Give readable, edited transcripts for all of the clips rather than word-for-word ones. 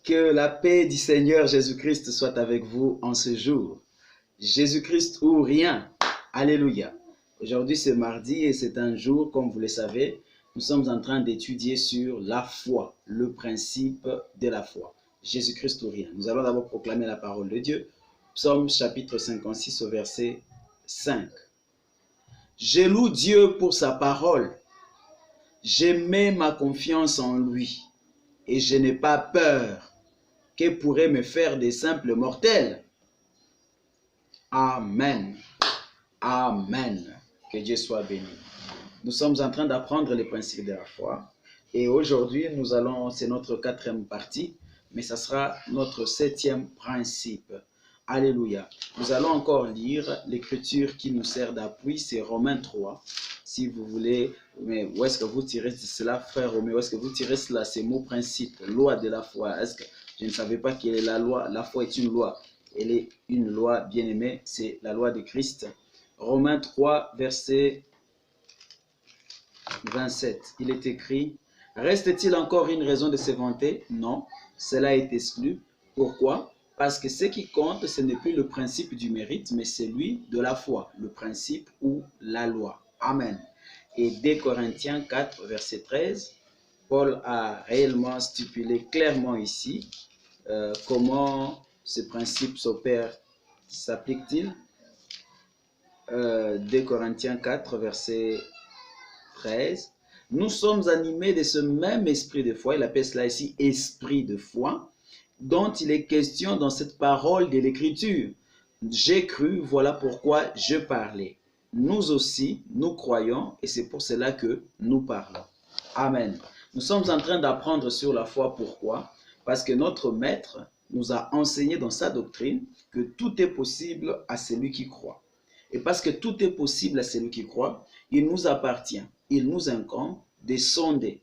Que la paix du Seigneur Jésus-Christ soit avec vous en ce jour. Jésus-Christ ou rien. Alléluia. Aujourd'hui c'est mardi et c'est un jour, comme vous le savez, nous sommes en train d'étudier sur la foi, le principe de la foi. Jésus-Christ ou rien. Nous allons d'abord proclamer la parole de Dieu. Psaume chapitre 56 au verset 5. Je loue Dieu pour sa parole. Je mets ma confiance en lui et je n'ai pas peur. Que pourraient me faire des simples mortels? Amen. Amen. Que Dieu soit béni. Nous sommes en train d'apprendre les principes de la foi. Et aujourd'hui, c'est notre 4e partie, mais ça sera notre 7e principe. Alléluia. Nous allons encore lire l'écriture qui nous sert d'appui, c'est Romains 3. Si vous voulez, mais où est-ce que vous tirez cela, frère Romain? Où est-ce que vous tirez cela, ces mots principes, loi de la foi? Est-ce que je ne savais pas que la loi, la foi est une loi? Elle est une loi, bien aimée, c'est la loi de Christ. Romains 3, verset 27. Il est écrit: reste-t-il encore une raison de se vanter? Non, cela est exclu. Pourquoi? Parce que ce qui compte, ce n'est plus le principe du mérite, mais celui de la foi, le principe ou la loi. Amen. Et 2 Corinthiens 4, verset 13, Paul a réellement stipulé clairement ici comment ce principe s'applique-t-il. 2 Corinthiens 4, verset 13. Nous sommes animés de ce même esprit de foi, il appelle cela ici esprit de foi, dont il est question dans cette parole de l'Écriture. J'ai cru, voilà pourquoi je parlais. Nous aussi, nous croyons, et c'est pour cela que nous parlons. Amen. Nous sommes en train d'apprendre sur la foi. Pourquoi? Parce que notre maître nous a enseigné dans sa doctrine que tout est possible à celui qui croit. Et parce que tout est possible à celui qui croit, il nous appartient, il nous incombe de sonder,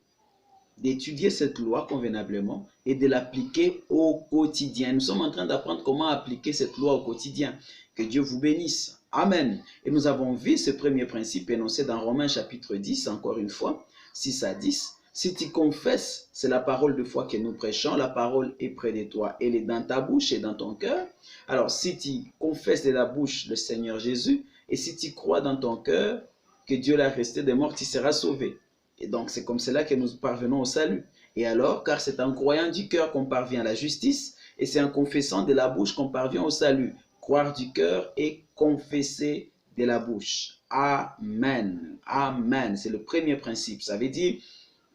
d'étudier cette loi convenablement et de l'appliquer au quotidien. Nous sommes en train d'apprendre comment appliquer cette loi au quotidien. Que Dieu vous bénisse. Amen. Et nous avons vu ce premier principe énoncé dans Romains chapitre 10, encore une fois, 6 à 10. Si tu confesses, c'est la parole de foi que nous prêchons, la parole est près de toi, elle est dans ta bouche et dans ton cœur. Alors si tu confesses de la bouche le Seigneur Jésus, et si tu crois dans ton cœur que Dieu l'a resté des morts, tu seras sauvé. Et donc c'est comme cela que nous parvenons au salut. Et alors, car c'est en croyant du cœur qu'on parvient à la justice, et c'est en confessant de la bouche qu'on parvient au salut. Croire du cœur et confesser de la bouche. Amen. Amen. C'est le premier principe. Ça veut dire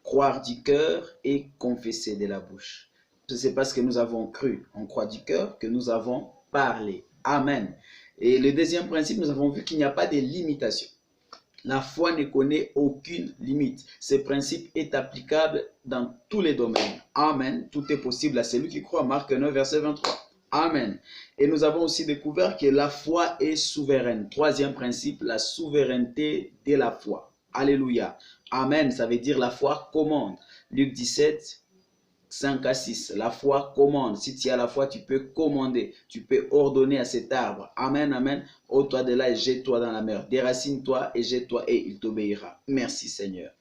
croire du cœur et confesser de la bouche. C'est parce que nous avons cru, on croit du cœur, que nous avons parlé. Amen. Et le deuxième principe, nous avons vu qu'il n'y a pas de limitation. La foi ne connaît aucune limite. Ce principe est applicable dans tous les domaines. Amen. Tout est possible à celui qui croit. Marc 9, verset 23. Amen. Et nous avons aussi découvert que la foi est souveraine. Troisième principe, la souveraineté de la foi. Alléluia. Amen. Ça veut dire la foi commande. Luc 17, 5 à 6. La foi commande. Si tu as la foi, tu peux commander. Tu peux ordonner à cet arbre. Amen, amen. Ôte-toi de là et jette-toi dans la mer. Déracine-toi et jette-toi et il t'obéira. Merci Seigneur.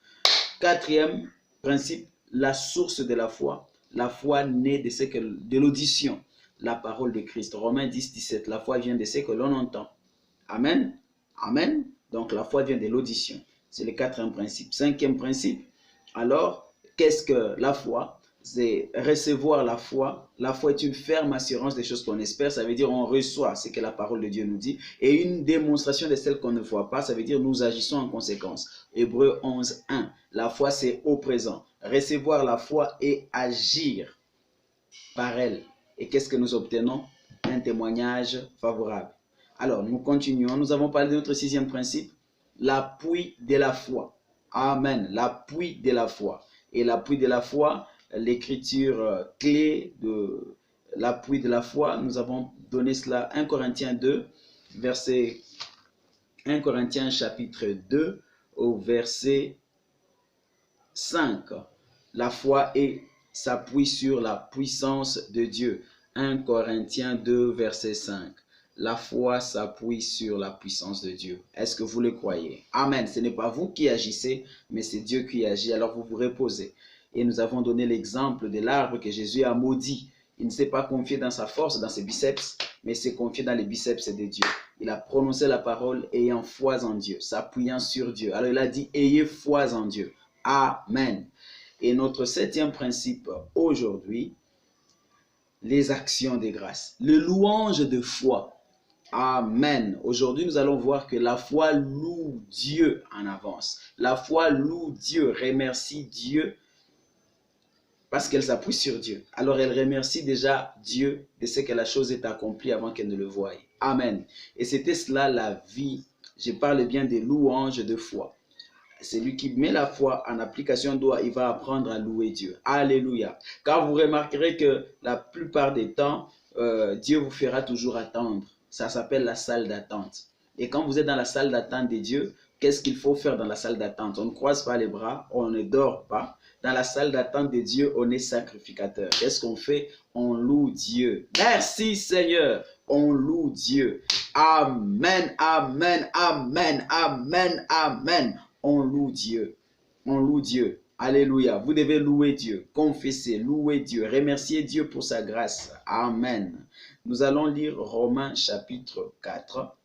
Quatrième principe, la source de la foi. La foi naît de l'audition. La parole de Christ. Romains 10, 17. La foi vient de ce que l'on entend. Amen. Amen. Donc la foi vient de l'audition. C'est le quatrième principe. Cinquième principe. Alors, qu'est-ce que la foi? C'est recevoir la foi. La foi est une ferme assurance des choses qu'on espère. Ça veut dire on reçoit ce que la parole de Dieu nous dit. Et une démonstration de celles qu'on ne voit pas. Ça veut dire nous agissons en conséquence. Hébreux 11, 1. La foi c'est au présent. Recevoir la foi et agir par elle. Et qu'est-ce que nous obtenons? Un témoignage favorable. Alors nous continuons. Nous avons parlé de notre sixième principe. L'appui de la foi. Amen. L'appui de la foi. Et l'appui de la foi, l'écriture clé de l'appui de la foi, nous avons donné cela 1 Corinthiens 2, verset 1 Corinthiens chapitre 2 au verset 5. La foi s'appuie sur la puissance de Dieu. 1 Corinthiens 2, verset 5. La foi s'appuie sur la puissance de Dieu. Est-ce que vous le croyez? Amen. Ce n'est pas vous qui agissez, mais c'est Dieu qui agit. Alors vous vous reposez. Et nous avons donné l'exemple de l'arbre que Jésus a maudit. Il ne s'est pas confié dans sa force, dans ses biceps, mais s'est confié dans les biceps de Dieu. Il a prononcé la parole ayant foi en Dieu, s'appuyant sur Dieu. Alors il a dit, ayez foi en Dieu. Amen. Et notre 7e principe aujourd'hui, les actions de grâce, le louange de foi. Amen. Aujourd'hui, nous allons voir que la foi loue Dieu en avance. La foi loue Dieu, remercie Dieu parce qu'elle s'appuie sur Dieu. Alors, elle remercie déjà Dieu de ce que la chose est accomplie avant qu'elle ne le voie. Amen. Et c'était cela la vie. Je parle bien des louanges de foi. Celui qui met la foi en application, il va apprendre à louer Dieu. Alléluia. Car vous remarquerez que la plupart des temps, Dieu vous fera toujours attendre. Ça s'appelle la salle d'attente. Et quand vous êtes dans la salle d'attente de Dieu, qu'est-ce qu'il faut faire dans la salle d'attente? On ne croise pas les bras, on ne dort pas. Dans la salle d'attente de Dieu, on est sacrificateur. Qu'est-ce qu'on fait? On loue Dieu. Merci Seigneur. On loue Dieu. Amen, amen, amen, amen, amen. On loue Dieu. On loue Dieu. Alléluia. Vous devez louer Dieu, confesser, louer Dieu, remercier Dieu pour sa grâce. Amen. Nous allons lire Romains chapitre 4,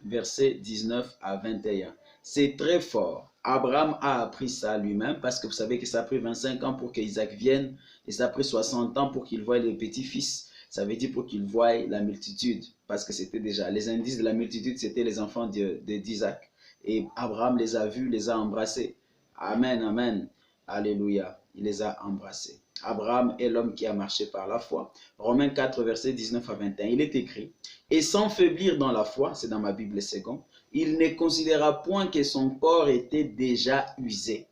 versets 19 à 21. C'est très fort. Abraham a appris ça lui-même parce que vous savez que ça a pris 25 ans pour qu'Isaac vienne et ça a pris 60 ans pour qu'il voie les petits-fils. Ça veut dire pour qu'il voie la multitude parce que c'était déjà les indices de la multitude, c'était les enfants d'Isaac. Et Abraham les a vus, les a embrassés. Amen, amen. Alléluia. Il les a embrassés. Abraham est l'homme qui a marché par la foi. Romains 4, versets 19 à 21. Il est écrit, et sans faiblir dans la foi, c'est dans ma Bible second, il ne considéra point que son corps était déjà usé.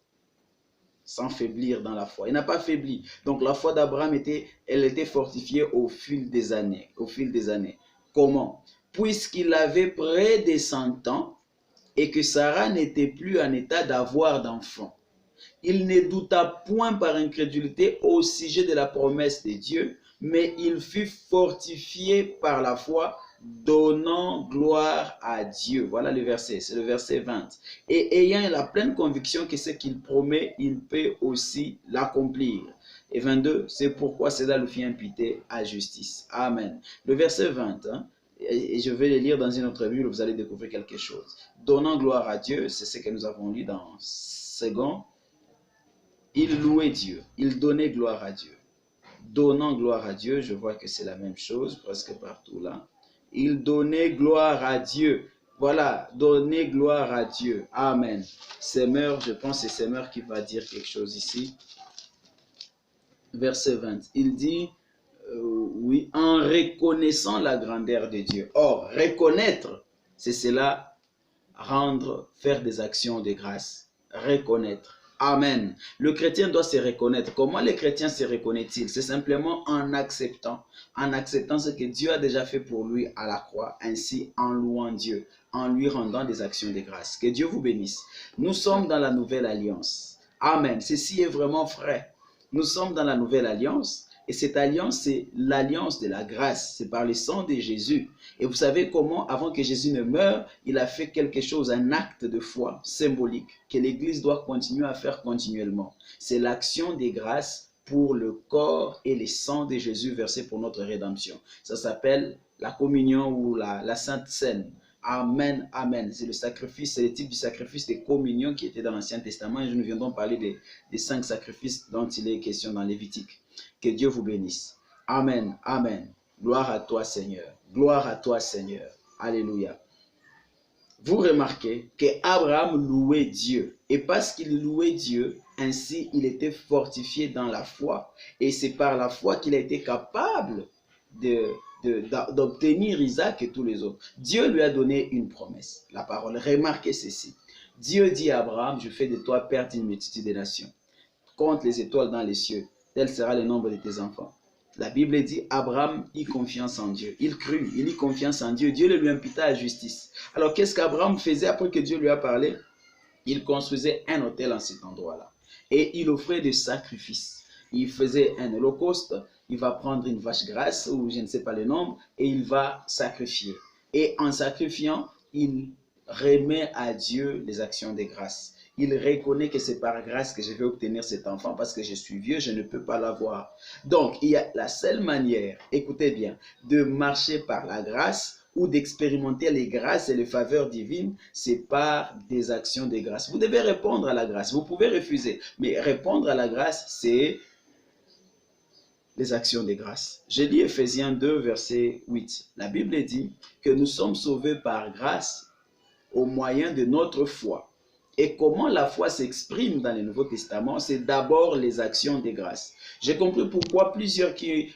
Sans faiblir dans la foi. Il n'a pas faibli. Donc la foi d'Abraham elle était fortifiée au fil des années. Au fil des années. Comment? Puisqu'il avait près de 100 ans, et que Sarah n'était plus en état d'avoir d'enfant. Il ne douta point par incrédulité au sujet de la promesse de Dieu, mais il fut fortifié par la foi, donnant gloire à Dieu. Voilà le verset, c'est le verset 20. Et ayant la pleine conviction que ce qu'il promet, il peut aussi l'accomplir. Et 22, c'est pourquoi cela le fit imputer à justice. Amen. Le verset 20, et je vais le lire dans une autre Bible, vous allez découvrir quelque chose. Donnant gloire à Dieu, c'est ce que nous avons lu dans second. Il louait Dieu, il donnait gloire à Dieu. Donnant gloire à Dieu, je vois que c'est la même chose, presque partout là. Il donnait gloire à Dieu. Voilà, donner gloire à Dieu. Amen. Semeur, je pense que c'est Semeur qui va dire quelque chose ici. Verset 20, il dit... oui, en reconnaissant la grandeur de Dieu. Or, reconnaître, c'est cela, faire des actions de grâce. Reconnaître. Amen. Le chrétien doit se reconnaître. Comment le chrétien se reconnaît-il? C'est simplement en acceptant ce que Dieu a déjà fait pour lui à la croix, ainsi en louant Dieu, en lui rendant des actions de grâce. Que Dieu vous bénisse. Nous sommes dans la nouvelle alliance. Amen. Ceci est vraiment vrai. Nous sommes dans la nouvelle alliance. Et cette alliance, c'est l'alliance de la grâce. C'est par le sang de Jésus. Et vous savez comment, avant que Jésus ne meure, il a fait quelque chose, un acte de foi symbolique que l'Église doit continuer à faire continuellement. C'est l'action des grâces pour le corps et le sang de Jésus versé pour notre rédemption. Ça s'appelle la communion ou la Sainte Seine. Amen, amen. C'est le sacrifice, c'est le type du sacrifice de communion qui était dans l'Ancien Testament. Et nous viendrons parler des 5 sacrifices dont il est question dans Lévitique. Que Dieu vous bénisse. Amen, amen. Gloire à toi, Seigneur. Gloire à toi, Seigneur. Alléluia. Vous remarquez qu'Abraham louait Dieu. Et parce qu'il louait Dieu, ainsi il était fortifié dans la foi. Et c'est par la foi qu'il a été capable d'obtenir Isaac et tous les autres. Dieu lui a donné une promesse. La parole. Remarquez ceci. Dieu dit à Abraham, je fais de toi père d'une multitude de nations. Compte les étoiles dans les cieux. Tel sera le nombre de tes enfants. La Bible dit, Abraham eut confiance en Dieu. Il crut, il eut confiance en Dieu. Dieu le lui imputa à justice. Alors, qu'est-ce qu'Abraham faisait après que Dieu lui a parlé? Il construisait un autel en cet endroit-là. Et il offrait des sacrifices. Il faisait un holocauste. Il va prendre une vache grasse, ou je ne sais pas le nombre, et il va sacrifier. Et en sacrifiant, il remet à Dieu les actions de grâce. Il reconnaît que c'est par grâce que je vais obtenir cet enfant parce que je suis vieux, je ne peux pas l'avoir. Donc, il y a la seule manière, écoutez bien, de marcher par la grâce ou d'expérimenter les grâces et les faveurs divines, c'est par des actions de grâce. Vous devez répondre à la grâce. Vous pouvez refuser, mais répondre à la grâce, c'est les actions de grâce. Je lis Ephésiens 2, verset 8. La Bible dit que nous sommes sauvés par grâce au moyen de notre foi. Et comment la foi s'exprime dans le Nouveau Testament, c'est d'abord les actions de grâce. J'ai compris pourquoi plusieurs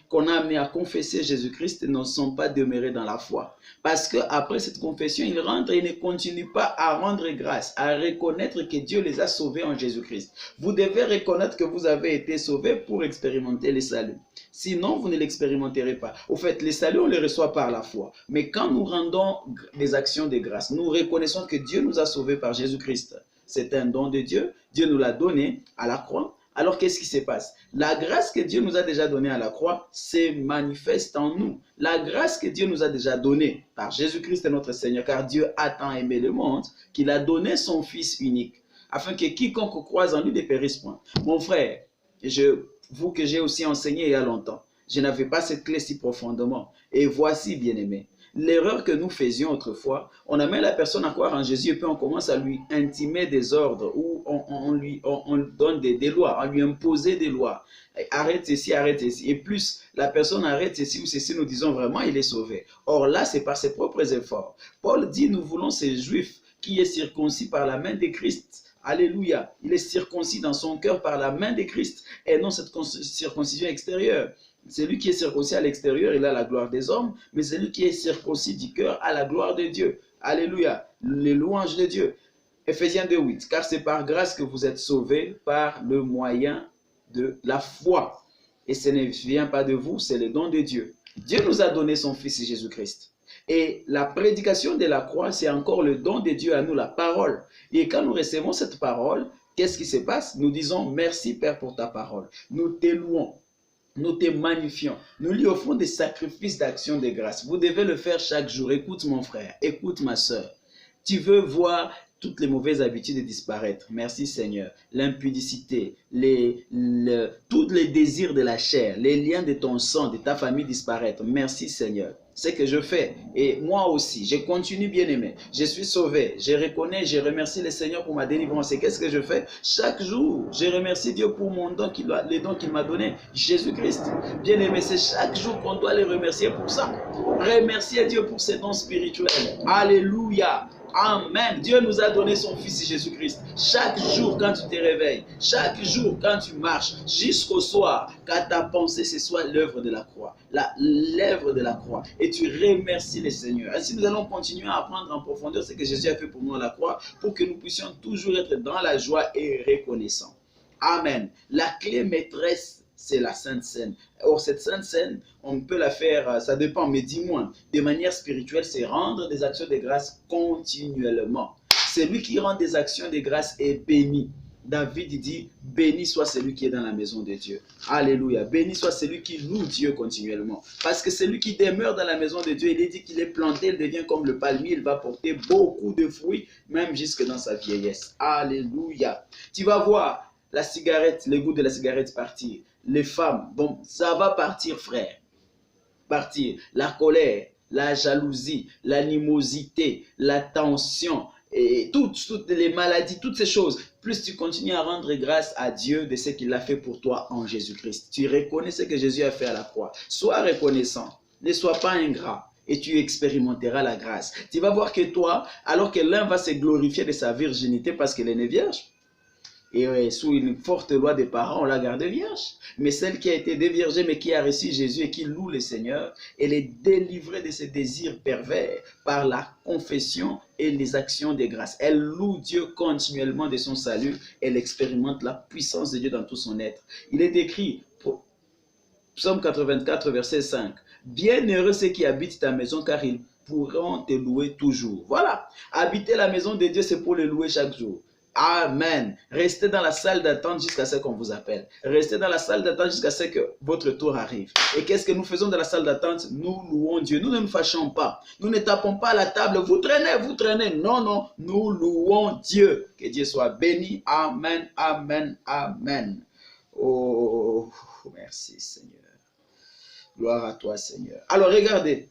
qu'on a amenés à confesser Jésus-Christ ne sont pas demeurés dans la foi. Parce qu'après cette confession, ils rentrent et ne continuent pas à rendre grâce, à reconnaître que Dieu les a sauvés en Jésus-Christ. Vous devez reconnaître que vous avez été sauvés pour expérimenter le salut. Sinon, vous ne l'expérimenterez pas. Au fait, le salut, on le reçoit par la foi. Mais quand nous rendons des actions de grâce, nous reconnaissons que Dieu nous a sauvés par Jésus-Christ. C'est un don de Dieu. Dieu nous l'a donné à la croix. Alors, qu'est-ce qui se passe? La grâce que Dieu nous a déjà donnée à la croix se manifeste en nous. La grâce que Dieu nous a déjà donnée par Jésus-Christ notre Seigneur, car Dieu a tant aimé le monde qu'il a donné son Fils unique, afin que quiconque croise en lui ne périsse point. Mon frère, vous que j'ai aussi enseigné il y a longtemps, je n'avais pas cette clé si profondément. Et voici, bien-aimé, l'erreur que nous faisions autrefois, on amène la personne à croire en Jésus et puis on commence à lui intimer des ordres ou on lui donne des lois, on lui impose des lois. Arrête ceci, arrête ceci. Et plus la personne arrête ceci ou ceci, nous disons vraiment il est sauvé. Or là, c'est par ses propres efforts. Paul dit, nous voulons ces Juifs qui est circoncis par la main de Christ. Alléluia. Il est circoncis dans son cœur par la main de Christ et non cette circoncision extérieure. Celui qui est circoncis à l'extérieur, il a la gloire des hommes, mais celui qui est circoncis du cœur a la gloire de Dieu. Alléluia. Les louanges de Dieu. Ephésiens 2:8. Car c'est par grâce que vous êtes sauvés par le moyen de la foi. Et ce ne vient pas de vous, c'est le don de Dieu. Dieu nous a donné son Fils Jésus-Christ. Et la prédication de la croix, c'est encore le don de Dieu à nous, la parole. Et quand nous recevons cette parole, qu'est-ce qui se passe? Nous disons merci Père pour ta parole. Nous te louons. Nous te magnifions. Nous lui offrons des sacrifices d'action de grâce. Vous devez le faire chaque jour. Écoute mon frère, écoute ma soeur. Tu veux voir toutes les mauvaises habitudes disparaître. Merci Seigneur. L'impudicité, tous les désirs de la chair, les liens de ton sang, de ta famille disparaître. Merci Seigneur. C'est ce que je fais. Et moi aussi, je continue bien aimé. Je suis sauvé. Je reconnais, je remercie le Seigneur pour ma délivrance. Et qu'est-ce que je fais? Chaque jour, je remercie Dieu pour mon don, les dons qu'il m'a donné, Jésus-Christ. Bien aimé, c'est chaque jour qu'on doit les remercier pour ça. Remercier Dieu pour ses dons spirituels. Alléluia. Amen. Dieu nous a donné son Fils Jésus-Christ. Chaque jour quand tu te réveilles, chaque jour quand tu marches, jusqu'au soir, quand ta pensée ce soit l'œuvre de la croix. L'œuvre de la croix. Et tu remercies le Seigneur. Ainsi nous allons continuer à apprendre en profondeur ce que Jésus a fait pour nous à la croix, pour que nous puissions toujours être dans la joie et reconnaissants. Amen. La clé maîtresse, c'est la Sainte Seine. Or, cette Sainte Seine, on peut la faire, ça dépend, mais dis-moi, de manière spirituelle, c'est rendre des actions de grâce continuellement. Celui qui rend des actions de grâce est béni. David dit, béni soit celui qui est dans la maison de Dieu. Alléluia. Béni soit celui qui loue Dieu continuellement. Parce que celui qui demeure dans la maison de Dieu, il est dit qu'il est planté, il devient comme le palmier, il va porter beaucoup de fruits, même jusque dans sa vieillesse. Alléluia. Tu vas voir la cigarette, le goût de la cigarette partir. Les femmes, bon, ça va partir, frère. Partir. La colère, la jalousie, l'animosité, la tension, et toutes les maladies, toutes ces choses. Plus tu continues à rendre grâce à Dieu de ce qu'il a fait pour toi en Jésus-Christ. Tu reconnais ce que Jésus a fait à la croix. Sois reconnaissant. Ne sois pas ingrat. Et tu expérimenteras la grâce. Tu vas voir que toi, alors que l'un va se glorifier de sa virginité parce qu'elle est née vierge, et sous une forte loi des parents, on la garde vierge. Mais celle qui a été déviergée, mais qui a reçu Jésus et qui loue le Seigneur, elle est délivrée de ses désirs pervers par la confession et les actions de grâce. Elle loue Dieu continuellement de son salut. Elle expérimente la puissance de Dieu dans tout son être. Il est écrit, Psaume 84, verset 5. Bienheureux ceux qui habitent ta maison, car ils pourront te louer toujours. Voilà. Habiter la maison de Dieu, c'est pour le louer chaque jour. Amen. Restez dans la salle d'attente jusqu'à ce qu'on vous appelle. Restez dans la salle d'attente jusqu'à ce que votre tour arrive. Et qu'est-ce que nous faisons dans la salle d'attente? Nous louons Dieu. Nous ne nous fâchons pas. Nous ne tapons pas à la table. Vous traînez, vous traînez. Non, non. Nous louons Dieu. Que Dieu soit béni. Amen, amen, amen. Oh, merci Seigneur. Gloire à toi Seigneur. Alors regardez.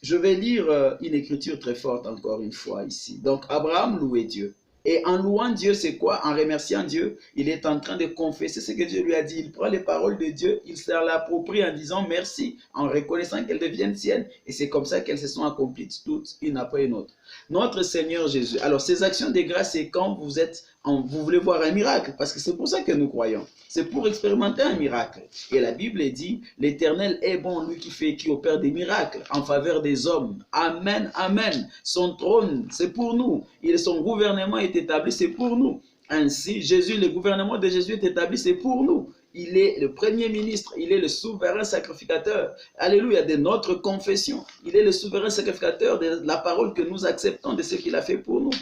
Je vais lire une écriture très forte encore une fois ici. Donc Abraham louait Dieu. Et en louant Dieu, c'est quoi? En remerciant Dieu, il est en train de confesser ce que Dieu lui a dit. Il prend les paroles de Dieu, il se l'approprie en disant merci, en reconnaissant qu'elles deviennent siennes. Et c'est comme ça qu'elles se sont accomplies toutes, une après une autre. Notre Seigneur Jésus. Alors, ces actions de grâce, c'est quand vous voulez voir un miracle. Parce que c'est pour ça que nous croyons. C'est pour expérimenter un miracle. Et la Bible dit, l'Éternel est bon, lui qui opère des miracles en faveur des hommes. Amen, amen. Son trône, c'est pour nous. Son gouvernement est établi, c'est pour nous. Ainsi, Jésus, le gouvernement de Jésus est établi, c'est pour nous. Il est le premier ministre, il est le souverain sacrificateur. Alléluia, de notre confession. Il est le souverain sacrificateur de la parole que nous acceptons de ce qu'il a fait pour nous.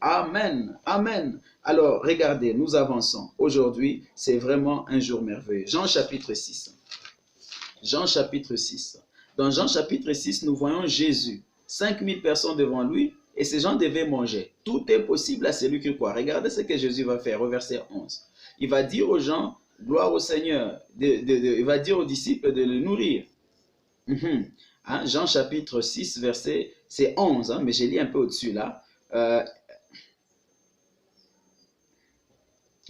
Amen, amen. Alors, regardez, nous avançons. Aujourd'hui, c'est vraiment un jour merveilleux. Jean chapitre 6. Jean chapitre 6. Dans Jean chapitre 6, nous voyons Jésus. 5000 personnes devant lui. Et ces gens devaient manger. Tout est possible à celui qui croit. Regardez ce que Jésus va faire au verset 11. Il va dire aux gens, gloire au Seigneur, il va dire aux disciples de le nourrir. Hein, Jean chapitre 6, verset, c'est 11, hein, mais j'ai lu un peu au-dessus là.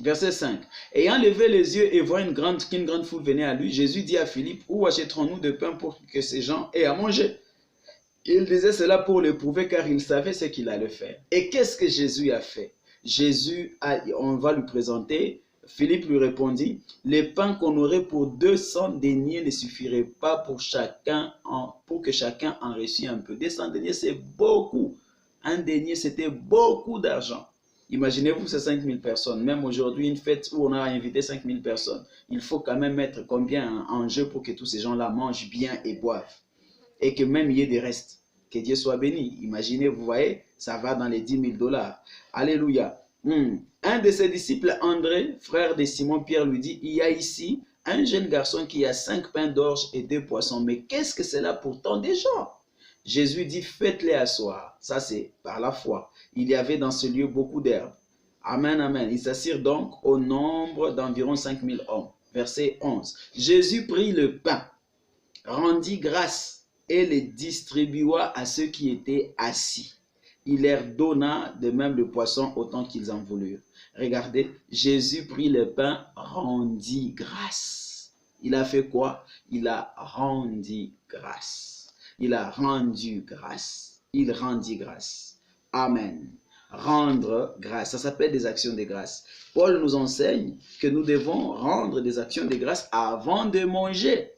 Verset 5. Ayant levé les yeux et voyant qu'une grande foule venait à lui, Jésus dit à Philippe, où achèterons-nous de pain pour que ces gens aient à manger? Il disait cela pour le prouver car il savait ce qu'il allait faire. Et qu'est-ce que Jésus a fait? On va lui présenter. Philippe lui répondit, les pains qu'on aurait pour 200 deniers ne suffiraient pas pour que chacun en reçût un peu. 200 deniers, c'est beaucoup. Un denier, c'était beaucoup d'argent. Imaginez-vous ces 5000 personnes. Même aujourd'hui, une fête où on a invité 5000 personnes. Il faut quand même mettre combien en jeu pour que tous ces gens-là mangent bien et boivent. Et que même il y ait des restes. Que Dieu soit béni. Imaginez, vous voyez, ça va dans les 10 000 $. Alléluia. Un de ses disciples, André, frère de Simon-Pierre, lui dit, il y a ici un jeune garçon qui a 5 pains d'orge et 2 poissons. Mais qu'est-ce que c'est là pour tant de gens? Jésus dit, faites-les asseoir. Ça, c'est par la foi. Il y avait dans ce lieu beaucoup d'herbes. Amen, amen. Ils s'assirent donc au nombre d'environ 5000 hommes. Verset 11. Jésus prit le pain, rendit grâce et les distribua à ceux qui étaient assis. Il leur donna de même le poisson autant qu'ils en voulurent. Regardez, Jésus prit le pain, rendit grâce. Il a fait quoi? Il a rendu grâce. Il a rendu grâce. Il rendit grâce. Amen. Rendre grâce, ça s'appelle des actions de grâce. Paul nous enseigne que nous devons rendre des actions de grâce avant de manger.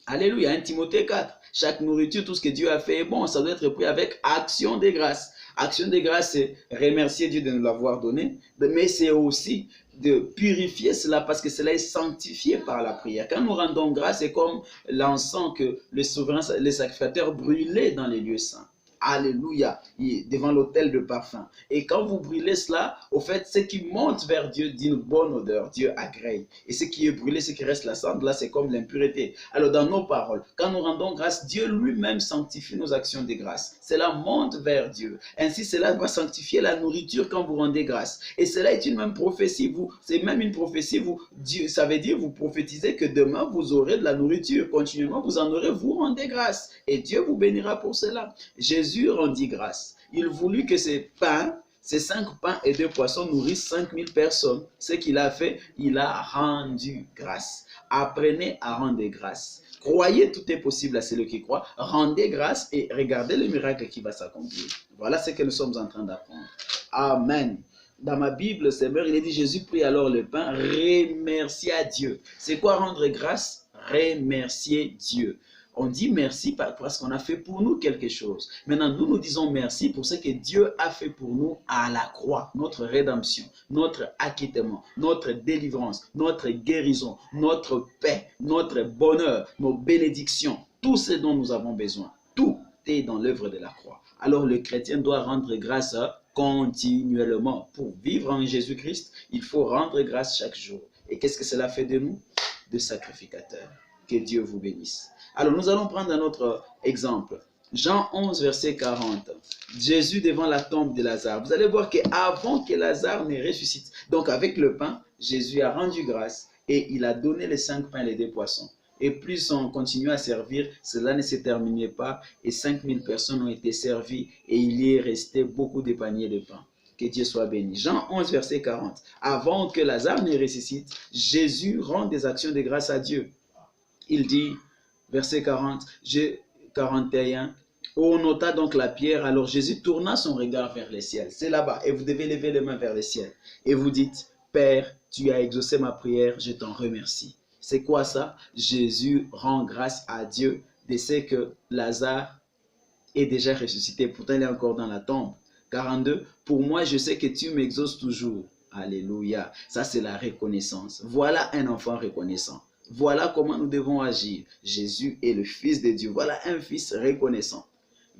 Alléluia, 1 Timothée 4. Chaque nourriture, tout ce que Dieu a fait est bon. Ça doit être pris avec action de grâce. Action de grâce, c'est remercier Dieu de nous l'avoir donné. Mais c'est aussi de purifier cela parce que cela est sanctifié par la prière. Quand nous rendons grâce, c'est comme l'encens que le souverain, les sacrificateurs brûlaient dans les lieux saints. Alléluia, devant l'autel de parfum. Et quand vous brûlez cela, au fait, ce qui monte vers Dieu d'une bonne odeur, Dieu agrée. Et ce qui est brûlé, ce qui reste la cendre, là, c'est comme l'impureté. Alors, dans nos paroles, quand nous rendons grâce, Dieu lui-même sanctifie nos actions de grâce. Cela monte vers Dieu. Ainsi, cela va sanctifier la nourriture quand vous rendez grâce. Et cela est une même prophétie. C'est même une prophétie. Ça veut dire, vous prophétisez que demain, vous aurez de la nourriture. Continuellement, vous en aurez, vous rendez grâce. Et Dieu vous bénira pour cela. Jésus rendit grâce. Il voulut que ces 5 pains et 2 poissons nourrissent 5000 personnes. Ce qu'il a fait, il a rendu grâce. Apprenez à rendre grâce. Croyez, tout est possible à celui qui croit. Rendez grâce et regardez le miracle qui va s'accomplir. Voilà ce que nous sommes en train d'apprendre. Amen. Dans ma Bible, Seigneur, il est dit, Jésus prit alors le pain, remercia Dieu. C'est quoi rendre grâce? Remercier Dieu. On dit merci parce qu'on a fait pour nous quelque chose. Maintenant, nous disons merci pour ce que Dieu a fait pour nous à la croix. Notre rédemption, notre acquittement, notre délivrance, notre guérison, notre paix, notre bonheur, nos bénédictions. Tout ce dont nous avons besoin. Tout est dans l'œuvre de la croix. Alors le chrétien doit rendre grâce continuellement. Pour vivre en Jésus-Christ, il faut rendre grâce chaque jour. Et qu'est-ce que cela fait de nous? De sacrificateurs. Que Dieu vous bénisse. Alors, nous allons prendre un autre exemple. Jean 11, verset 40. Jésus devant la tombe de Lazare. Vous allez voir qu'avant que Lazare ne ressuscite, donc avec le pain, Jésus a rendu grâce et il a donné les 5 pains et les 2 poissons. Et plus on continue à servir, cela ne se terminait pas et 5000 personnes ont été servies et il y est resté beaucoup de paniers de pain. Que Dieu soit béni. Jean 11, verset 40. Avant que Lazare ne ressuscite, Jésus rend des actions de grâce à Dieu. Il dit, verset 40, 41, on nota donc la pierre, alors Jésus tourna son regard vers les ciels. C'est là-bas, et vous devez lever les mains vers les ciels. Et vous dites, Père, tu as exaucé ma prière, je t'en remercie. C'est quoi ça? Jésus rend grâce à Dieu de ce que Lazare est déjà ressuscité. Pourtant, il est encore dans la tombe. 42, pour moi, je sais que tu m'exauces toujours. Alléluia. Ça, c'est la reconnaissance. Voilà un enfant reconnaissant. Voilà comment nous devons agir. Jésus est le Fils de Dieu. Voilà un fils reconnaissant.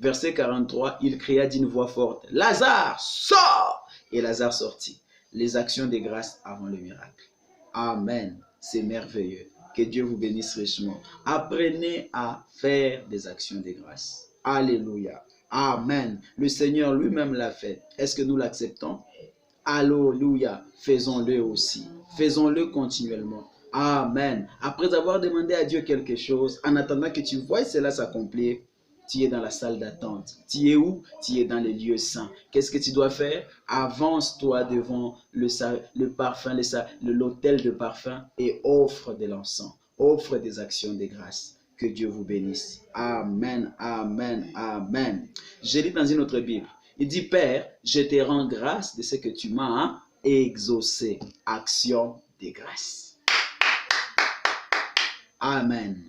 Verset 43, il cria d'une voix forte, Lazare, sors! Et Lazare sortit. Les actions de grâce avant le miracle. Amen. C'est merveilleux. Que Dieu vous bénisse richement. Apprenez à faire des actions de grâce. Alléluia. Amen. Le Seigneur lui-même l'a fait. Est-ce que nous l'acceptons? Alléluia. Faisons-le aussi. Faisons-le continuellement. Amen. Après avoir demandé à Dieu quelque chose, en attendant que tu vois cela s'accomplir, tu es dans la salle d'attente. Tu es où? Tu es dans les lieux saints. Qu'est-ce que tu dois faire? Avance-toi devant le parfum, l'autel de parfum et offre de l'encens. Offre des actions de grâce. Que Dieu vous bénisse. Amen, amen, amen. Je lis dans une autre Bible. Il dit, Père, je te rends grâce de ce que tu m'as exaucé. Action de grâce. Amen.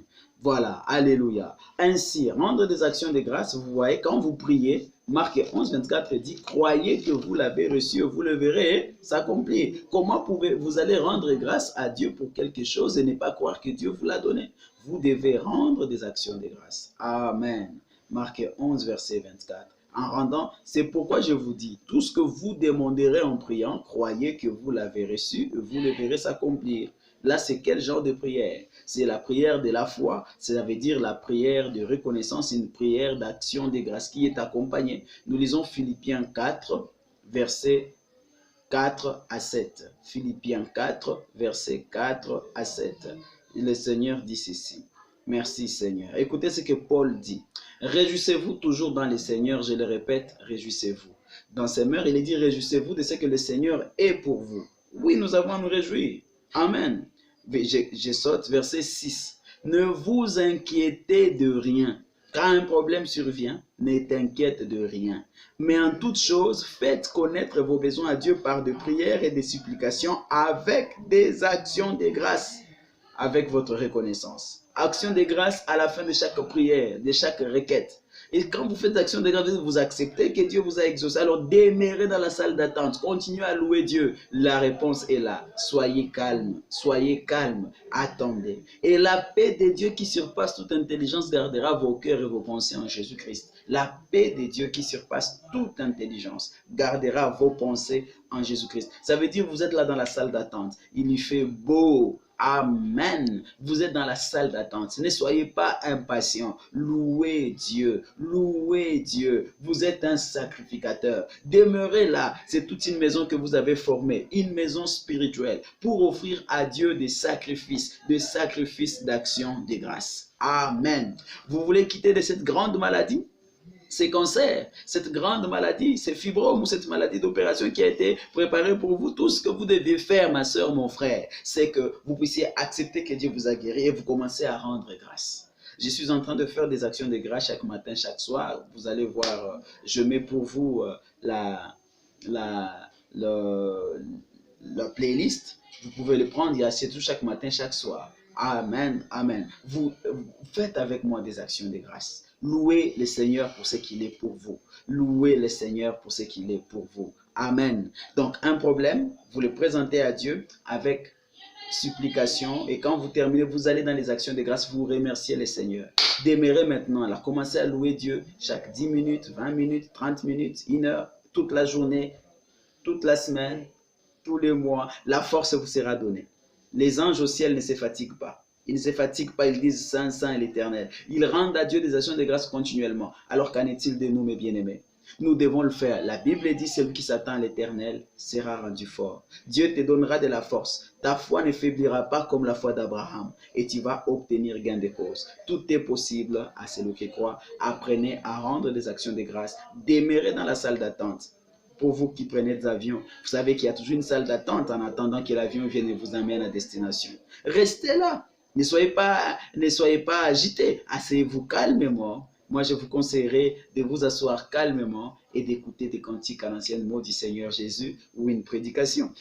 Voilà, alléluia. Ainsi, rendre des actions de grâce, vous voyez, quand vous priez, Marc 11, 24 dit, croyez que vous l'avez reçu, vous le verrez s'accomplir. Comment vous allez rendre grâce à Dieu pour quelque chose et ne pas croire que Dieu vous l'a donné? Vous devez rendre des actions de grâce. Amen. Marc 11, verset 24. En rendant, c'est pourquoi je vous dis, tout ce que vous demanderez en priant, croyez que vous l'avez reçu et vous le verrez s'accomplir. Là, c'est quel genre de prière? C'est la prière de la foi, ça veut dire la prière de reconnaissance, une prière d'action de grâce qui est accompagnée. Nous lisons Philippiens 4, versets 4 à 7. Philippiens 4, versets 4 à 7. Le Seigneur dit ceci. Merci Seigneur. Écoutez ce que Paul dit. Réjouissez-vous toujours dans le Seigneur, je le répète, réjouissez-vous. Dans ces mœurs, il est dit réjouissez-vous de ce que le Seigneur est pour vous. Oui, nous avons à nous réjouir. Amen. Je saute verset 6. Ne vous inquiétez de rien. Quand un problème survient, ne t'inquiète de rien. Mais en toute chose, faites connaître vos besoins à Dieu par de prières et des supplications avec des actions de grâce, avec votre reconnaissance. Action de grâce à la fin de chaque prière, de chaque requête. Et quand vous faites action de grâce, vous acceptez que Dieu vous a exaucé. Alors demeurez dans la salle d'attente. Continuez à louer Dieu. La réponse est là. Soyez calme. Soyez calme. Attendez. Et la paix de Dieu qui surpasse toute intelligence gardera vos cœurs et vos pensées en Jésus-Christ. La paix de Dieu qui surpasse toute intelligence gardera vos pensées en Jésus-Christ. Ça veut dire que vous êtes là dans la salle d'attente. Il y fait beau. Amen. Vous êtes dans la salle d'attente. Ne soyez pas impatients. Louez Dieu. Louez Dieu. Vous êtes un sacrificateur. Demeurez là. C'est toute une maison que vous avez formée. Une maison spirituelle pour offrir à Dieu des sacrifices d'action, de grâce. Amen. Vous voulez quitter de cette grande maladie? Ces cancers, cette grande maladie, ces fibromes ou cette maladie d'opération qui a été préparée pour vous, tout ce que vous devez faire, ma soeur, mon frère, c'est que vous puissiez accepter que Dieu vous a guéri et vous commencez à rendre grâce. Je suis en train de faire des actions de grâce chaque matin, chaque soir. Vous allez voir, je mets pour vous la playlist. Vous pouvez le prendre et assieds tout chaque matin, chaque soir. Amen, amen. Vous faites avec moi des actions de grâce. Louez le Seigneur pour ce qu'il est pour vous. Louez le Seigneur pour ce qu'il est pour vous. Amen. Donc, un problème, vous le présentez à Dieu avec supplication. Et quand vous terminez, vous allez dans les actions de grâce, vous remerciez le Seigneur. Demeurez maintenant. Alors, commencez à louer Dieu chaque 10 minutes, 20 minutes, 30 minutes, 1 heure. toute la journée, toute la semaine, tous les mois, la force vous sera donnée. Les anges au ciel ne se fatiguent pas. Ils ne se fatiguent pas, ils disent Saint, Saint est l'Éternel. Ils rendent à Dieu des actions de grâce continuellement. Alors qu'en est-il de nous, mes bien-aimés? Nous devons le faire. La Bible dit celui qui s'attend à l'Éternel sera rendu fort. Dieu te donnera de la force. Ta foi ne faiblira pas comme la foi d'Abraham et tu vas obtenir gain de cause. Tout est possible à celui qui croit. Apprenez à rendre des actions de grâce. Demeurez dans la salle d'attente. Pour vous qui prenez des avions, vous savez qu'il y a toujours une salle d'attente en attendant que l'avion vienne et vous amène à destination. Restez là. Ne soyez pas agités. Asseyez-vous calmement. Moi, je vous conseillerais de vous asseoir calmement et d'écouter des cantiques à l'ancienne mot du Seigneur Jésus ou une prédication.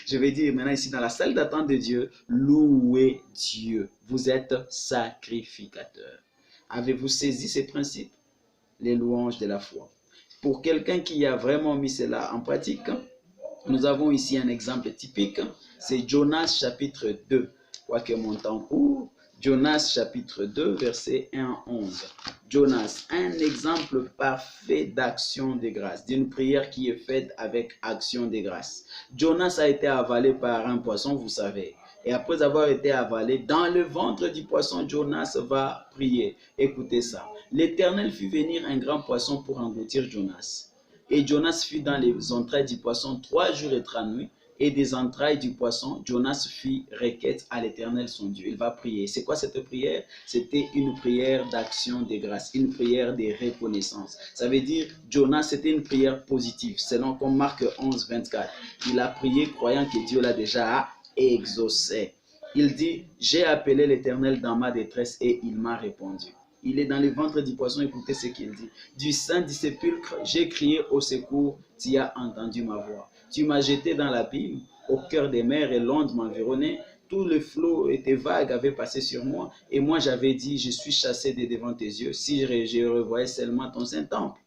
Je vais dire maintenant ici dans la salle d'attente de Dieu, louez Dieu. Vous êtes sacrificateur. Avez-vous saisi ces principes? Les louanges de la foi. Pour quelqu'un qui a vraiment mis cela en pratique, nous avons ici un exemple typique. C'est Jonas chapitre 2. Quoique mon temps court, Jonas chapitre 2, verset 1 à 11. Jonas, un exemple parfait d'action de grâce, d'une prière qui est faite avec action de grâce. Jonas a été avalé par un poisson, vous savez. Et après avoir été avalé, dans le ventre du poisson, Jonas va prier. Écoutez ça. L'Éternel fit venir un grand poisson pour engloutir Jonas. Et Jonas fut dans les entrailles du poisson 3 jours et 3 nuits. Et des entrailles du poisson, Jonas fit requête à l'Éternel son Dieu. Il va prier. C'est quoi cette prière? C'était une prière d'action de grâce, une prière de reconnaissance. Ça veut dire, Jonas, c'était une prière positive, selon comme Marc 11, 24. Il a prié croyant que Dieu l'a déjà exaucé. Il dit, j'ai appelé l'Éternel dans ma détresse et il m'a répondu. Il est dans le ventre du poisson, écoutez ce qu'il dit. Du sein du sépulcre, j'ai crié au secours, tu as entendu ma voix. Tu m'as jeté dans l'abîme, au cœur des mers et l'onde m'environnait. Tout le flot et tes vagues avaient passé sur moi. Et moi j'avais dit, je suis chassé de devant tes yeux, si je revoyais seulement ton Saint-Temple.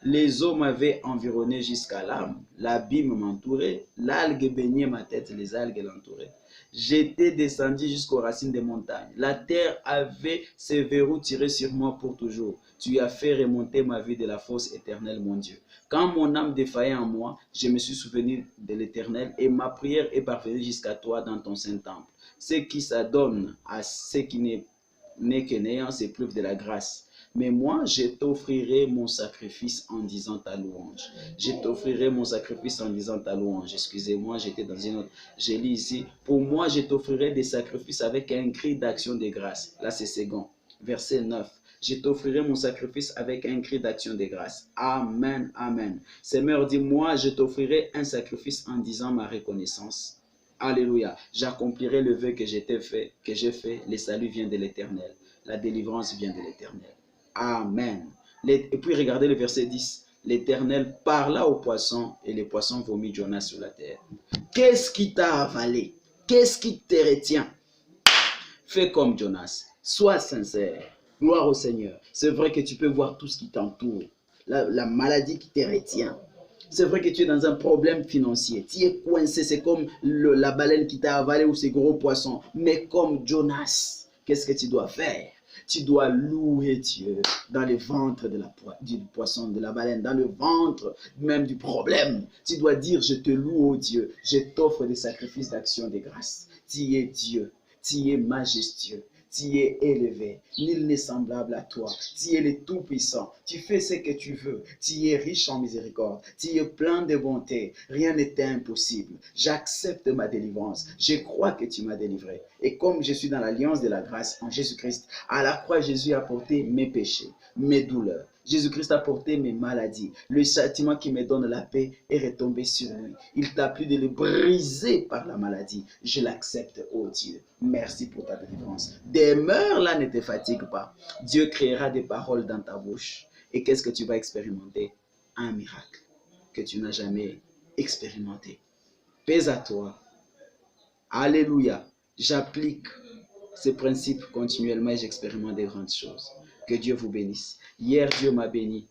Les eaux m'avaient environné jusqu'à l'âme, l'abîme m'entourait, l'algue baignait ma tête, les algues l'entouraient. J'étais descendu jusqu'aux racines des montagnes. La terre avait ses verrous tirés sur moi pour toujours. Tu as fait remonter ma vie de la fosse éternelle, mon Dieu. Quand mon âme défaillait en moi, je me suis souvenu de l'Éternel et ma prière est parvenue jusqu'à toi dans ton Saint-Temple. Ce qui s'adonne à ce qui n'est que néant s'éprouve de la grâce. Mais moi, je t'offrirai mon sacrifice en disant ta louange. Je t'offrirai mon sacrifice en disant ta louange. Excusez-moi, j'étais dans une autre. J'ai lu ici. Pour moi, je t'offrirai des sacrifices avec un cri d'action de grâce. Là, c'est second. Verset 9. Je t'offrirai mon sacrifice avec un cri d'action de grâce. Amen, amen. Seigneur dit, moi, je t'offrirai un sacrifice en disant ma reconnaissance. Alléluia. J'accomplirai le vœu que j'ai fait. Le salut vient de l'Éternel. La délivrance vient de l'Éternel. Amen. Et puis regardez le verset 10. L'Éternel parla au poisson et les poissons vomit Jonas sur la terre. Qu'est-ce qui t'a avalé? Qu'est-ce qui te retient? Fais comme Jonas. Sois sincère. Gloire au Seigneur. C'est vrai que tu peux voir tout ce qui t'entoure. La maladie qui te retient. C'est vrai que tu es dans un problème financier. Tu es coincé. C'est comme la baleine qui t'a avalé ou ces gros poissons. Mais comme Jonas, qu'est-ce que tu dois faire? Tu dois louer Dieu dans le ventre du poisson, de la baleine, dans le ventre même du problème. Tu dois dire, je te loue, oh Dieu, je t'offre des sacrifices d'action de grâce. Tu es Dieu, tu es majestueux, tu es élevé, nul n'est semblable à toi. Tu es le Tout-Puissant, tu fais ce que tu veux, tu es riche en miséricorde, tu es plein de bonté, rien n'est impossible. J'accepte ma délivrance, je crois que tu m'as délivré. Et comme je suis dans l'alliance de la grâce en Jésus-Christ, à la croix, Jésus a porté mes péchés, mes douleurs. Jésus-Christ a porté mes maladies. Le châtiment qui me donne la paix est retombé sur lui. Il t'a plu de le briser par la maladie. Je l'accepte, oh Dieu. Merci pour ta délivrance. Demeure là, ne te fatigue pas. Dieu créera des paroles dans ta bouche. Et qu'est-ce que tu vas expérimenter? Un miracle que tu n'as jamais expérimenté. Paix à toi. Alléluia. J'applique ces principes continuellement et j'expérimente des grandes choses. Que Dieu vous bénisse. Hier, Dieu m'a béni.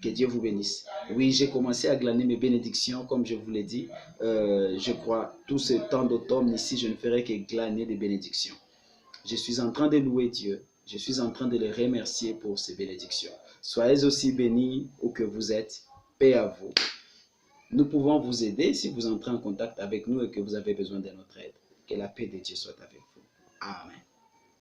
Que Dieu vous bénisse. Oui, j'ai commencé à glaner mes bénédictions, comme je vous l'ai dit. Je crois, tout ce temps d'automne ici, je ne ferai que glaner des bénédictions. Je suis en train de louer Dieu. Je suis en train de le remercier pour ces bénédictions. Soyez aussi bénis où que vous êtes. Paix à vous. nous pouvons vous aider si vous entrez en contact avec nous et que vous avez besoin de notre aide. Que la paix de Dieu soit avec vous. Amen.